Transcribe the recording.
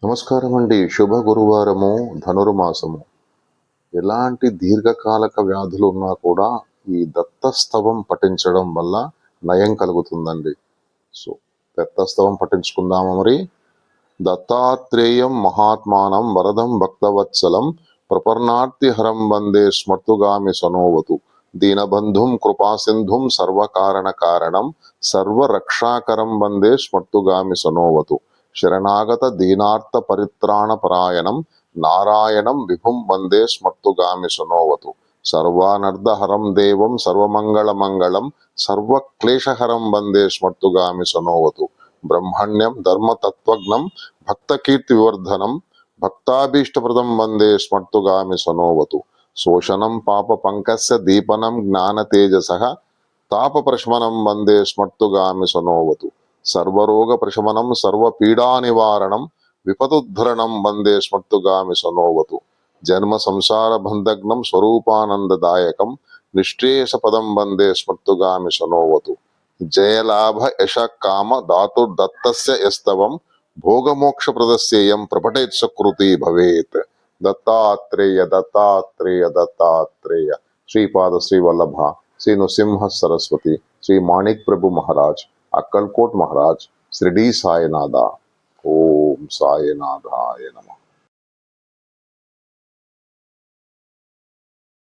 నమస్కారం అండి. శుభ గురువారము, ధనుర్మాసము. ఎలాంటి దీర్ఘకాలిక వ్యాధులు ఉన్నా కూడా ఈ దత్తస్తవం పఠించడం వల్ల నయం కలుగుతుందండి. సో దత్తస్తవం పఠించుకుందామా మరి? దత్తాత్రేయం మహాత్మానం వరదం భక్తవత్సలం ప్రపర్ణార్తిహరం వందే స్మర్తుగామి సనోవతు దీనబంధుం కృపాసింధుం సర్వకారణ కారణం సర్వరక్షాకరం వందే స్మర్తుగామి సనోవతు శరణాగత దీనార్త పరిత్రాణ పరాయణం నారాయణం విభుం వందే స్మర్తుగామి సునోవతు సర్వానర్ధహరం దేవం సర్వమంగళమంగళం సర్వక్లేశహరం వందే స్మర్తుగామి సునోవతు బ్రహ్మణ్యం ధర్మతత్వజ్ఞం భక్తకీర్తి వివర్ధనం భక్తాభీష్టప్రదం వందే స్మర్తుగామి సనోవతు శోషణం పాప పంకస్య దీపనం జ్ఞాన తేజసః తాప ప్రశమనం వందే స్మర్తుగామి సనోవతు సర్వరోగ ప్రశమనం సర్వపీడా నివారణం విపదుద్ధరణం వందే స్మర్తుగామి సనోవతు జన్మ సంసార బంధగ్నం స్వరూపానందదాయకం నిశ్రేయసపదం వందే స్మర్తుగామి సనోవతు జయలాభ యశ కామ ధాతుర్దత్తస్య యస్తవం భోగమోక్ష ప్రదస్యేయం ప్రపటేత్ సకృతి భవేత్. దత్తాత్రేయ దత్తాత్రేయ దత్తాత్రేయ. శ్రీపాద శ్రీ వల్లభ శ్రీ నృసింహ సరస్వతి శ్రీ మాణిక్ ప్రభు మహారాజ్ అక్కల్కోట్ మహారాజ్ షిరిడి సాయినాథ. ఓం సాయినాథాయ నమః.